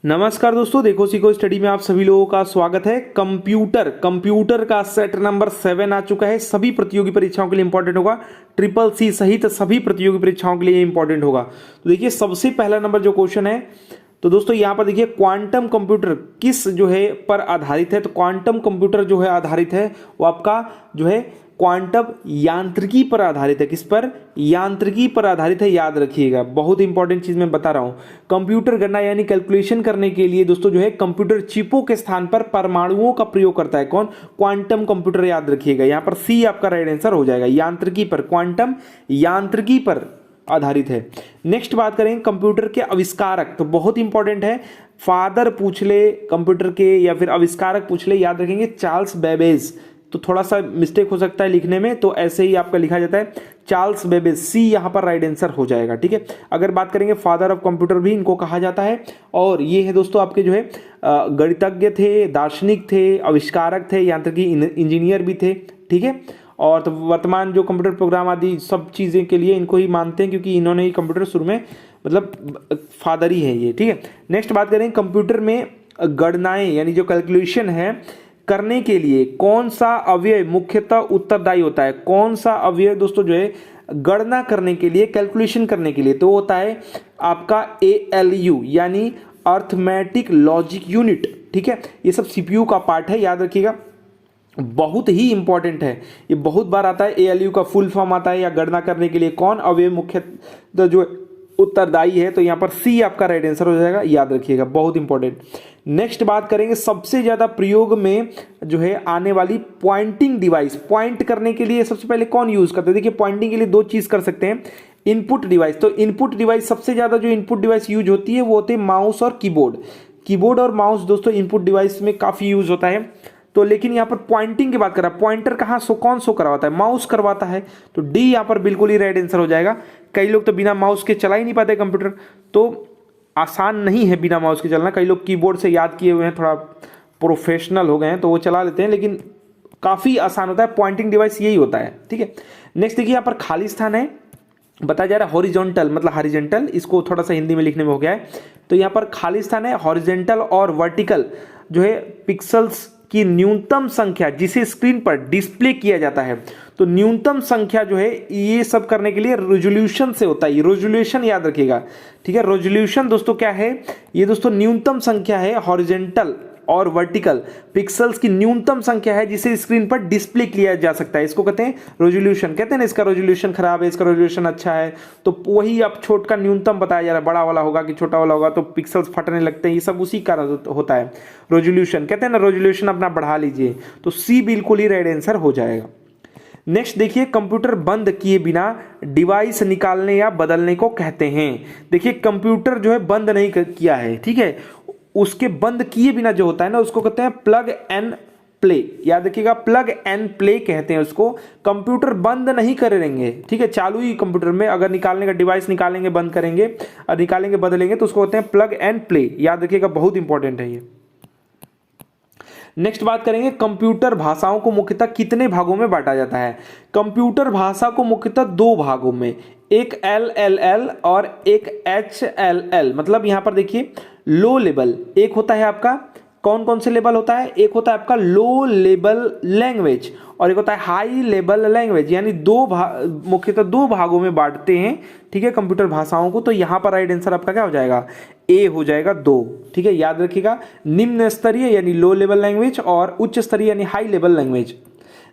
नमस्कार दोस्तों, देखो सीखो स्टडी में आप सभी लोगों का स्वागत है। कंप्यूटर का सेट नंबर 7 आ चुका है। सभी प्रतियोगी परीक्षाओं के लिए इंपॉर्टेंट होगा। ट्रिपल सी सहित सभी प्रतियोगी परीक्षाओं के लिए इंपॉर्टेंट होगा। तो देखिए सबसे पहला नंबर जो क्वेश्चन है, तो दोस्तों यहाँ पर देखिए क्वांटम कंप्यूटर किस जो है पर आधारित है। तो क्वांटम कंप्यूटर जो है आधारित है वो आपका जो है क्वांटम यांत्रिकी पर आधारित है। किस पर? यांत्रिकी पर आधारित है, याद रखिएगा। बहुत इंपॉर्टेंट चीज मैं बता रहा हूं। कंप्यूटर गणना यानी कैलकुलेशन करने के लिए दोस्तों जो है कंप्यूटर चिपों के स्थान पर परमाणुओं का प्रयोग करता है। कौन? क्वांटम कंप्यूटर, याद रखिएगा। यहां पर सी आपका राइट आंसर हो जाएगा। यांत्रिकी पर, क्वांटम यांत्रिकी पर आधारित है। नेक्स्ट बात करें कंप्यूटर के आविष्कारक, तो बहुत इंपॉर्टेंट है। फादर पूछ ले कंप्यूटर के या फिर आविष्कारक पूछ ले, याद रखेंगे चार्ल्स बेबेज। तो थोड़ा सा मिस्टेक हो सकता है लिखने में, तो ऐसे ही आपका लिखा जाता है चार्ल्स बेबेज। सी यहाँ पर राइट आंसर हो जाएगा। ठीक है, अगर बात करेंगे फादर ऑफ कंप्यूटर भी इनको कहा जाता है। और ये है दोस्तों आपके जो है गणितज्ञ थे, दार्शनिक थे, आविष्कारक थे, यांत्रिकी इंजीनियर भी थे। ठीक है, और तो वर्तमान जो कंप्यूटर प्रोग्राम आदि सब चीज़ें के लिए इनको ही मानते हैं, क्योंकि इन्होंने ही कंप्यूटर शुरू में मतलब फादर ही है ये। ठीक है, नेक्स्ट बात करें कंप्यूटर में गणनाएं यानी जो कैलकुलेशन है करने के लिए कौन सा अवयव मुख्यतः उत्तरदायी होता है। कौन सा अवयव दोस्तों जो है गणना करने के लिए, कैलकुलेशन करने के लिए, तो होता है आपका ALU यानी अर्थमेटिक लॉजिक यूनिट। ठीक है, ये सब CPU का पार्ट है, याद रखिएगा। बहुत ही इंपॉर्टेंट है, ये बहुत बार आता है। ALU का फुल फॉर्म आता है, या गणना करने के लिए कौन अवयव मुख्यतः जो उत्तरदायी है। तो यहां पर सी आपका राइट आंसर हो जाएगा, याद रखिएगा, बहुत इंपॉर्टेंट। नेक्स्ट बात करेंगे सबसे ज्यादा प्रयोग में जो है आने वाली पॉइंटिंग डिवाइस। पॉइंट करने के लिए सबसे पहले कौन यूज करते हैं? देखिए पॉइंटिंग के लिए दो चीज कर सकते हैं, इनपुट डिवाइस। तो इनपुट डिवाइस सबसे ज्यादा जो इनपुट डिवाइस यूज होती है वो होते हैं माउस और कीबोर्ड। कीबोर्ड और माउस दोस्तों इनपुट डिवाइस में काफी यूज होता है। तो लेकिन यहाँ पर पॉइंटिंग की बात कर रहा है, पॉइंटर कहाँ कौन शो करवाता है? माउस करवाता है। तो डी यहाँ पर बिल्कुल ही राइट आंसर हो जाएगा। कई लोग तो बिना माउस के चला ही नहीं पाते कंप्यूटर, तो आसान नहीं है बिना माउस के चलना। कई लोग कीबोर्ड से याद किए हुए हैं, थोड़ा प्रोफेशनल हो गए हैं तो वो चला लेते हैं, लेकिन काफ़ी आसान होता है। पॉइंटिंग डिवाइस यही होता है। ठीक है, नेक्स्ट देखिए यहाँ पर खाली स्थान है, बताया जा रहा है हॉरिजॉन्टल मतलब हॉरिजॉन्टल, इसको थोड़ा सा हिंदी में लिखने में हो गया है। तो यहाँ पर खाली स्थान है, हॉरिजॉन्टल और वर्टिकल जो है पिक्सल्स की न्यूनतम संख्या जिसे स्क्रीन पर डिस्प्ले किया जाता है। तो न्यूनतम संख्या जो है ये सब करने के लिए रेजोल्यूशन से होता है। रेजोल्यूशन याद रखिएगा। ठीक है, रेजोल्यूशन दोस्तों क्या है? ये दोस्तों न्यूनतम संख्या है, हॉरिजॉन्टल और वर्टिकल पिक्सल्स की न्यूनतम संख्या है जिसे स्क्रीन पर डिस्प्ले किया जा सकता है। इसको कहते हैं रेजोल्यूशन। कहते हैं ना इसका रेजोल्यूशन खराब है, इसका रेजोल्यूशन अच्छा है, तो वही अब छोट का न्यूनतम बताया जा रहा है। बड़ा वाला होगा कि छोटा वाला होगा तो पिक्सल्स फटने लगते हैं, ये सब उसी का होता है रेजोल्यूशन। कहते हैं ना रेजोल्यूशन अपना बढ़ा लीजिए। तो सी बिल्कुल ही राइट आंसर हो जाएगा। नेक्स्ट देखिए कंप्यूटर बंद किए बिना डिवाइस निकालने या बदलने को कहते हैं। देखिए कंप्यूटर जो है बंद नहीं किया है, ठीक है, उसके बंद किए बिना जो होता है ना उसको कहते हैं प्लग एंड प्ले। याद रखिएगा, प्लग एंड प्ले कहते हैं उसको। कंप्यूटर बंद नहीं करेंगे, ठीक है, चालू ही कंप्यूटर में अगर निकालने का डिवाइस निकालेंगे, बंद करेंगे और निकालेंगे बदलेंगे तो उसको कहते हैं प्लग एंड प्ले। याद रखिएगा, बहुत इंपॉर्टेंट है ये। नेक्स्ट बात करेंगे कंप्यूटर भाषाओं को मुख्यतः कितने भागों में बांटा जाता है। कंप्यूटर भाषा को मुख्यतः दो भागों में, एक LLL और एक HLL। मतलब यहां पर देखिए लो लेवल एक होता है आपका, कौन कौन से लेवल होता है? एक होता है आपका लो लेवल लैंग्वेज और एक होता है हाई लेवल लैंग्वेज। यानी मुख्यतः दो भागों में बांटते हैं, ठीक है, कंप्यूटर भाषाओं को। तो यहां पर राइट आंसर आपका क्या हो जाएगा? ए हो जाएगा, 2। ठीक है, याद रखिएगा, निम्न स्तरीय यानी लो लेवल लैंग्वेज और उच्च स्तरीय यानी हाई लेवल लैंग्वेज।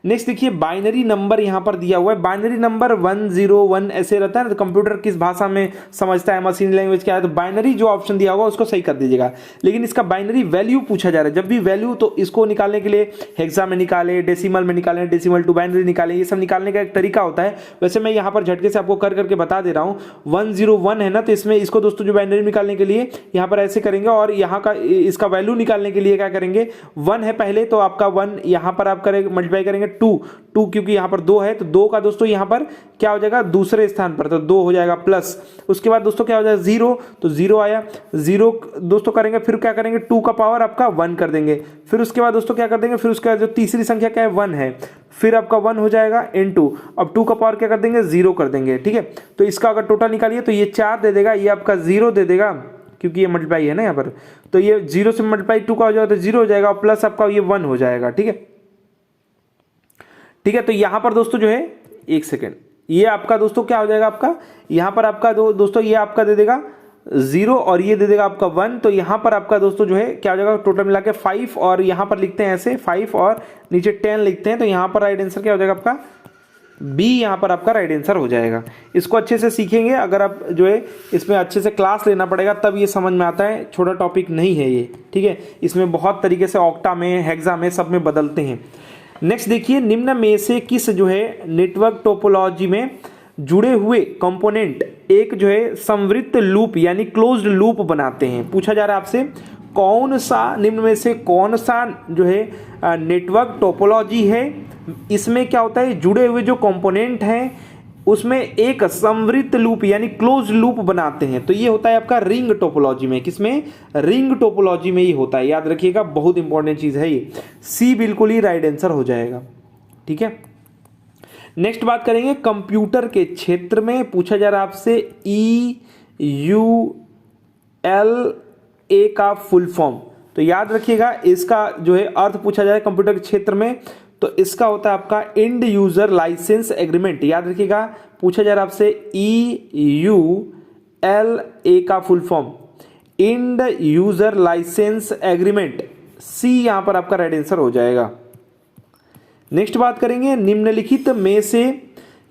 नेक्स्ट देखिए बाइनरी नंबर यहां पर दिया हुआ है। बाइनरी नंबर 101 ऐसे रहता है ना, तो कंप्यूटर किस भाषा में समझता है, मशीन लैंग्वेज क्या है, तो बाइनरी जो ऑप्शन दिया होगा उसको सही कर दीजिएगा। लेकिन इसका बाइनरी वैल्यू पूछा जा रहा है, जब भी वैल्यू तो इसको निकालने के लिए हेक्सा में निकाले, डेसिमल में निकाले, डेसिमल टू बाइनरी निकाले, ये सब निकालने का एक तरीका होता है। वैसे मैं यहाँ पर झटके से आपको कर करके बता दे रहा हूँ। 101 है ना, तो इसमें इसको दोस्तों जो बाइनरी निकालने के लिए यहाँ पर ऐसे करेंगे और यहाँ का इसका वैल्यू निकालने के लिए क्या करेंगे, 1 है पहले तो आपका 1 यहाँ पर आप करेंगे मल्टीप्लाई करेंगे 2 क्योंकि यहां पर 2 है तो 2 का दोस्तों यहां पर क्या हो जाएगा दूसरे स्थान पर, तो 2 हो जाएगा प्लस। उसके बाद दोस्तों क्या हो जाएगा 0, तो 0 आया, 0 दोस्तों करेंगे, फिर क्या करेंगे 2 का पावर आपका 1 कर देंगे। फिर उसके बाद दोस्तों क्या कर देंगे, फिर उसका जो तीसरी संख्या क्या है 1 है, फिर आपका 1 हो जाएगा इनटू, अब 2 का पावर क्या कर देंगे 0 कर देंगे। ठीक है, तो इसका अगर टोटल निकालिए तो ये 4 दे देगा, ये आपका 0 दे देगा, क्योंकि ये मल्टीप्लाई है ना यहाँ पर, तो ये 0 से मल्टीप्लाई 2 का हो जाएगा तो 0 हो जाएगा, और प्लस आपका ये 1 हो जाएगा। ठीक है, ठीक है। तो यहाँ पर दोस्तों जो है, एक सेकेंड, ये आपका दोस्तों क्या हो जाएगा आपका, यहाँ पर आपका दोस्तों ये आपका दे देगा 0 और ये दे देगा आपका 1, तो यहाँ पर आपका दोस्तों जो है क्या हो जाएगा, टोटल मिला के 5, और यहाँ पर लिखते हैं ऐसे 5 और नीचे 10 लिखते हैं, तो यहाँ पर राइट आंसर क्या हो जाएगा आपका बी, यहाँ पर आपका राइट आंसर हो जाएगा। इसको अच्छे से सीखेंगे, अगर आप जो है इसमें अच्छे से क्लास लेना पड़ेगा तब ये समझ में आता है, छोटा टॉपिक नहीं है ये। ठीक है, इसमें बहुत तरीके से ऑक्टा में, हेक्सा में, सब में बदलते हैं। नेक्स्ट देखिए, निम्न में से किस जो है नेटवर्क टोपोलॉजी में जुड़े हुए कंपोनेंट एक जो है संवृत्त लूप यानी क्लोज्ड लूप बनाते हैं। पूछा जा रहा है आपसे, कौन सा निम्न में से कौन सा जो है नेटवर्क टोपोलॉजी है, इसमें क्या होता है, जुड़े हुए जो कंपोनेंट हैं उसमें एक संवृत्त लूप यानी क्लोज्ड लूप बनाते हैं। तो ये होता है आपका रिंग टोपोलॉजी में। किसमें, रिंग टोपोलॉजी में ये होता है, याद रखिएगा, बहुत इंपॉर्टेंट चीज है ये। सी बिल्कुल ही राइट आंसर हो जाएगा। ठीक है, नेक्स्ट बात करेंगे कंप्यूटर के क्षेत्र में। पूछा जा रहा है आपसे EULA का फुल फॉर्म, तो याद रखिएगा इसका जो है अर्थ पूछा जाए कंप्यूटर के क्षेत्र में, तो इसका होता है आपका एंड यूजर लाइसेंस एग्रीमेंट। याद रखिएगा, पूछा जा रहा है आपसे EULA का full form end user licence agreement, see यहां पर आपका राइट आंसर हो जाएगा। नेक्स्ट बात करेंगे, निम्नलिखित में से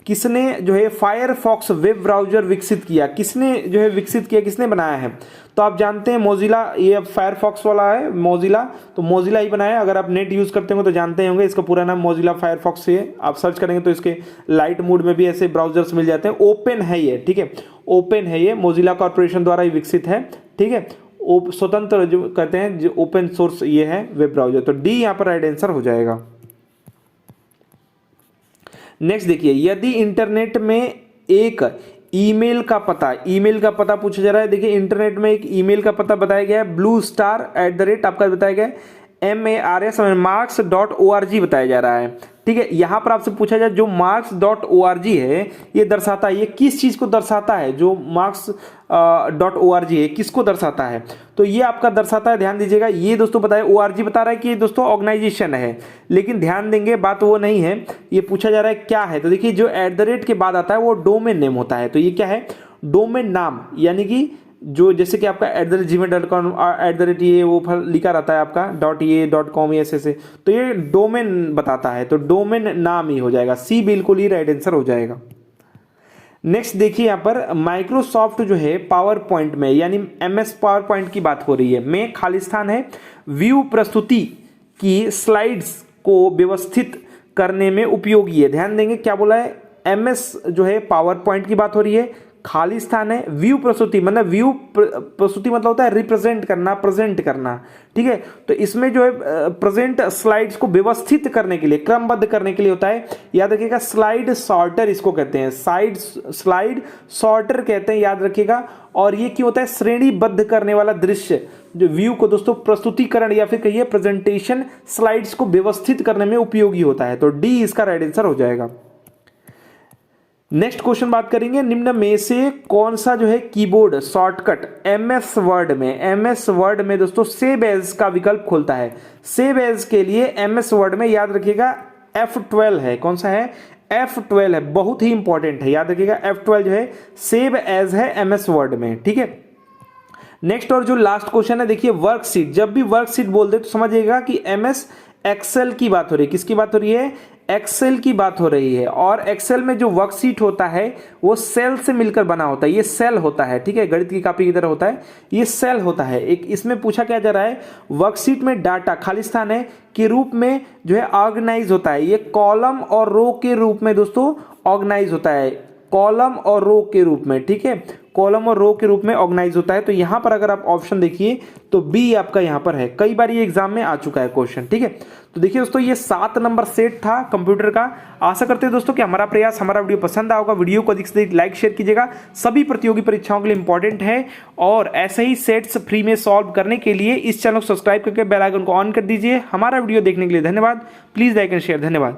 किसने जो है फायरफॉक्स वेब ब्राउजर विकसित किया, किसने जो है विकसित किया, किसने बनाया है। तो आप जानते हैं मोजिला, ये फायरफॉक्स वाला है मोजिला, तो मोजिला ही बनाया है। अगर आप नेट यूज करते होंगे तो जानते होंगे, इसका पूरा नाम मोजिला फायरफॉक्स है। आप सर्च करेंगे तो इसके लाइट मोड में भी ऐसे ब्राउजर्स मिल जाते हैं। ओपन है ये, ठीक है, ओपन है ये, मोजिला कॉर्पोरेशन द्वारा ही विकसित है। ठीक है, स्वतंत्र जो कहते हैं, जो ओपन सोर्स ये है वेब ब्राउजर, तो डी यहाँ पर राइट आंसर हो जाएगा। नेक्स्ट देखिए, यदि इंटरनेट में एक ईमेल का पता पूछा जा रहा है। देखिए, इंटरनेट में एक ईमेल का पता बताया गया है, bluestar@ आपका बताया गया है marks.org बताया जा रहा है। ठीक है, यहां पर आपसे पूछा जाए जो marks.org है ये दर्शाता है, ये किस चीज को दर्शाता है, जो marks.org है किसको दर्शाता है, तो ये आपका दर्शाता है, ध्यान दीजिएगा। ये दोस्तों बताया, org बता रहा है कि दोस्तों ऑर्गेनाइजेशन है, लेकिन ध्यान देंगे बात वो नहीं है, ये पूछा जा रहा है क्या है। तो देखिए, जो @ के बाद आता है वो डोमेन नेम होता है, तो ये क्या है, डोमेन नाम, यानी कि जो जैसे कि आपका @gmail.com ये वो लिखा रहता है आपका .com ऐसे, तो ये डोमेन बताता है, तो डोमेन नाम ही हो जाएगा, सी बिल्कुल ही राइट आंसर हो जाएगा। नेक्स्ट देखिए, यहाँ पर माइक्रोसॉफ्ट जो है पावर पॉइंट में यानी MS पावर पॉइंट की बात हो रही है, में खालिस्तान है व्यू प्रस्तुति की स्लाइड्स को व्यवस्थित करने में उपयोगी है। ध्यान देंगे क्या बोला है, MS जो है पावर पॉइंट की बात हो रही है, खालिस्तान है व्यू प्रस्तुति, मतलब व्यू प्रस्तुति मतलब होता है रिप्रेजेंट करना, प्रेजेंट करना। ठीक है, तो इसमें जो है प्रेजेंट स्लाइड्स को व्यवस्थित करने के लिए, क्रमबद्ध करने के लिए होता है। याद रखिएगा, स्लाइड सॉर्टर इसको कहते हैं, स्लाइड सॉर्टर कहते हैं, याद रखिएगा। और ये क्यों होता है, श्रेणीबद्ध करने वाला दृश्य, जो व्यू को दोस्तों प्रस्तुतिकरण या फिर कहिए प्रेजेंटेशन स्लाइड्स को व्यवस्थित करने में उपयोगी होता है, तो डी इसका राइट आंसर हो जाएगा। नेक्स्ट क्वेश्चन बात करेंगे, निम्न में से कौन सा जो है कीबोर्ड शॉर्टकट MS वर्ड में दोस्तों सेव एज का विकल्प खोलता है। सेव एज के लिए MS वर्ड में याद रखिएगा F12 है, कौन सा है, F12 है, बहुत ही इंपॉर्टेंट है, याद रखिएगा F12 जो है सेव एज है MS वर्ड में। ठीक है, नेक्स्ट और जो लास्ट क्वेश्चन है, देखिए वर्कशीट, जब भी वर्कशीट बोल दे तो समझिएगा कि MS एक्सेल की बात हो रही है। किसकी बात हो रही है, एक्सेल की बात हो रही है। और एक्सेल में जो वर्कशीट होता है वो सेल से मिलकर बना होता है, ये सेल होता है। ठीक है, गणित की कॉपी की तरह होता है, ये सेल होता है। एक इसमें पूछा क्या जा रहा है, वर्कशीट में डाटा खालिस्तान है के रूप में जो है ऑर्गेनाइज होता है, ये कॉलम और रो के रूप में दोस्तों ऑर्गेनाइज होता है, कॉलम और रो के रूप में। ठीक है, कॉलम और रो के रूप में ऑर्गेनाइज होता है। तो यहां पर अगर आप ऑप्शन देखिए तो बी आपका यहां पर है, कई बार ये एग्जाम में आ चुका है क्वेश्चन। ठीक है, तो देखिए दोस्तों, ये 7 नंबर सेट था कंप्यूटर का। आशा करते हैं दोस्तों कि हमारा प्रयास, हमारा वीडियो पसंद आएगा। वीडियो को अधिक से अधिक लाइक शेयर कीजिएगा, सभी प्रतियोगी परीक्षाओं के लिए इंपॉर्टेंट है। और ऐसे ही सेट्स फ्री में सॉल्व करने के लिए इस चैनल को सब्सक्राइब करके बेल आइकन को ऑन कर दीजिए। हमारा वीडियो देखने के लिए धन्यवाद। प्लीज लाइक एंड शेयर, धन्यवाद।